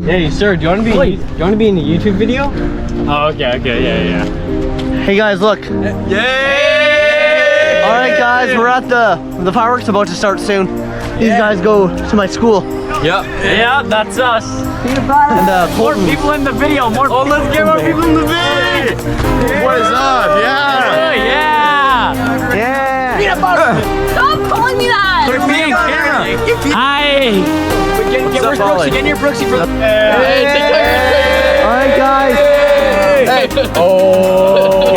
Hey, sir, do you want to be? In a YouTube video? Oh, okay, yeah. Hey guys, look. Yay! All right, guys, we're at the fireworks about to start soon. These guys go to my school. Yep. Yeah, that's us. And more people in the video. Let's get more people in the video. What is up? Yeah. Yeah. Stop calling me that! We're being careful. Hi. Where's Brooksy? Get near Brooksy for the. Hey. All right, guys. Hey. Oh.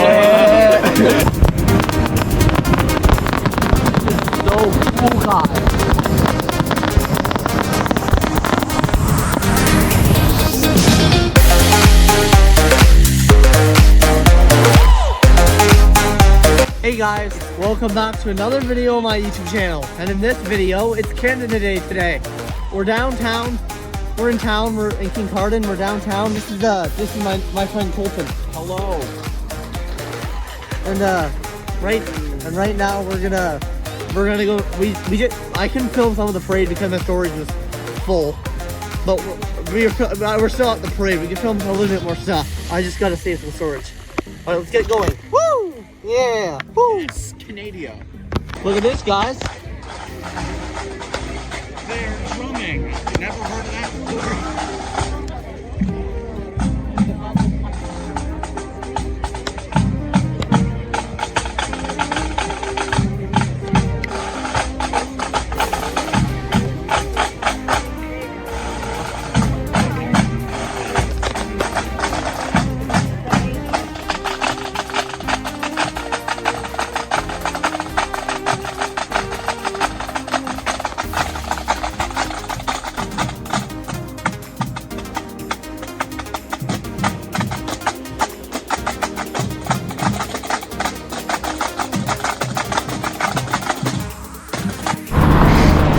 So cool, guys. Hey guys, welcome back to another video on my YouTube channel. And in this video, it's Canada Day today. We're downtown. We're in town. We're in Kincardine. We're downtown. This is my friend Coltin. Hello. And right now we're gonna go. I couldn't film some of the parade because my storage was full, but we're still at the parade. We can film a little bit more stuff. I just gotta save some storage. All right, let's get going. Woo! Yeah! Woo! It's Canada. Look at this, guys. They're drumming. You never heard of that before?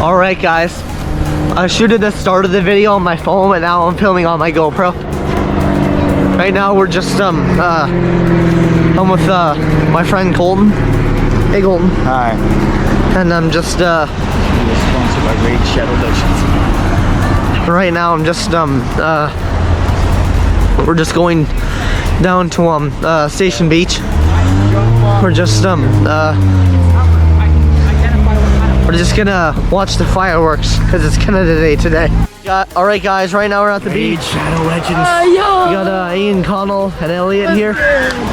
Alright guys, I shooted the start of the video on my phone and now I'm filming on my GoPro. Right now we're just I'm with my friend Coltin. Hey Coltin. Hi. And I'm just Sponsored by Raid Shadow Legends. right now I'm just we're just going down to Station Beach. We're just we're just gonna watch the fireworks because it's Canada Day today. All right, guys. Right now we're at the beach. Shadow Legends. We got Aidan, Conall, and Elliot here.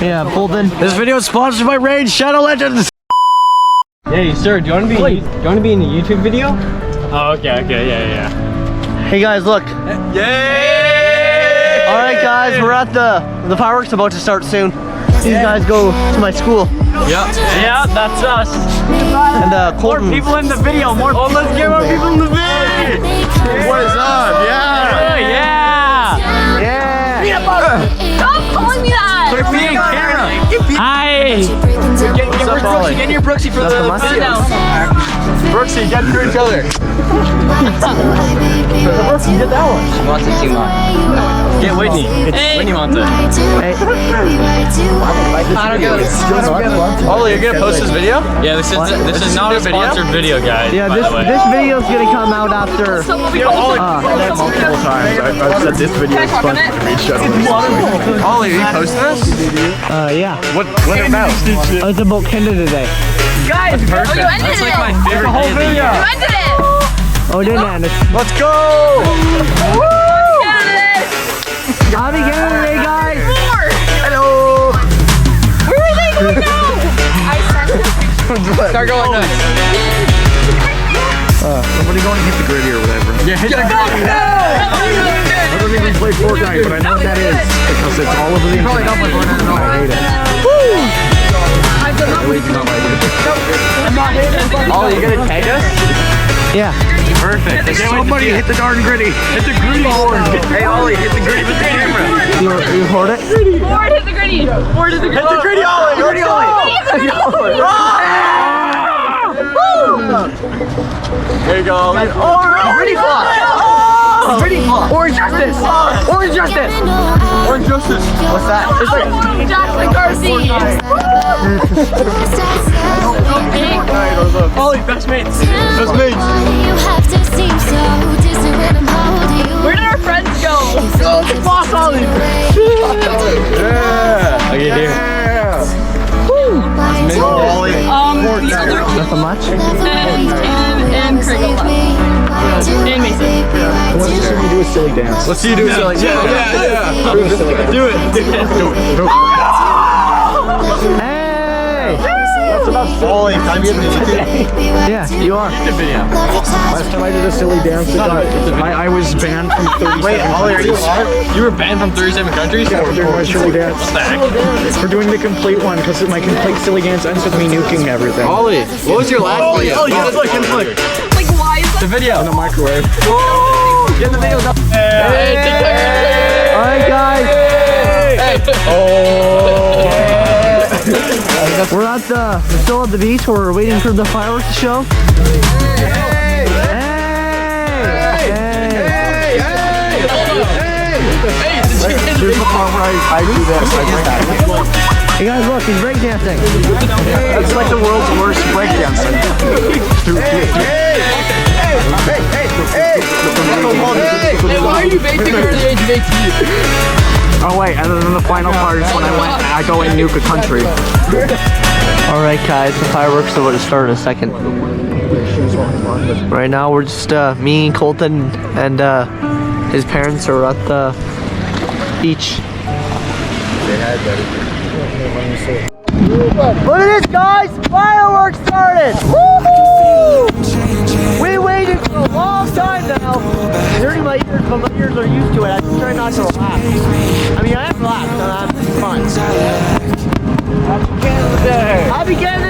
Yeah, Coltin. This video is sponsored by Raid Shadow Legends. Hey, sir, do you want to be? In a YouTube video? Oh, okay, yeah. Hey guys, look. Yay! All right, guys. We're at the fireworks about to start soon. These guys go to my school. Yeah, that's us. And More Coltin. people in the video. Let's get more people in the video. What is up? Yeah. Yeah. Stop calling me that! We're being careful. Hi. Get near Brooksy for the. Brooksy, get through each other. Brooksy, get that one. She wants it too much. Get Whitney. Whitney wants it. Hey. Ollie, you're gonna post this video? Yeah, this is not a sponsored video, guys. Yeah, this video is gonna come out after. Multiple times. I've said this video is sponsored by Raid Shadow Legends. Ollie, are you posting this? Yeah. What about? It's about Canada Day. Guys, Perfect. you ended That's it! like my favorite day of the year. You ended it! Oh, didn't end it. Let's go! Happy Canada Day, guys! Hello! Where are they going now? I sent them. Start going nuts. Somebody go and hit the gritty or whatever. Yeah, hit the gritty! I don't even play Fortnite, but I know what that is. Because it's all over the internet. I hate it. Ollie, you gonna tag us? Yeah. Perfect. Somebody hit the darn gritty. Hit the gritty board. Hey, Ollie, hit the gritty with the camera. You hold it? Ford hit the gritty! Ford hit the gritty! Hit the gritty, Ollie. Gritty, Ollie. There you go, Ollie. Pretty fun! Pretty fun! Orange Justice! Orange Justice! Orange Justice. What's that? It's like Jackson Garcia! Ollie, best mates. Best mates. Where did our friends go? boss, Ollie. Yeah. Okay, here. The other Nothing much. and Crinkle left. And Mason. Let's see you do a silly dance. Let's see you do it. Yeah. Do it. Hey! That's about Ollie, time you Yeah, you are. last time I did a silly dance. I was banned from 37 Wait, Ollie, are you countries. You were banned from 37 countries? Yeah, for doing my silly dance. What the heck? For doing the complete one, because my complete silly dance ends with me nuking everything. Ollie, what was your last video? Ollie, you look. Like, why is The video. In the microwave. Get the video. Hey. Alright, guys. We're still at the beach. We're waiting for the fireworks to show. Here's the part where I do this. Hey guys, look, he's breakdancing. It's like the world's worst breakdancing. Why are you making her the age of 18? Oh wait, and then the final part is when I go and nuke a country. Alright guys, the fireworks are about to start in a second. Right now we're just, me, Colton, and his parents are at the beach. Look at this, guys! Fireworks started! Woohoo! We waited for a long time now. It's hurting my ears, but my ears are used to it. I just try not to relax. I mean, I am relaxed, and I'm fine. Happy Canada Day! Happy Canada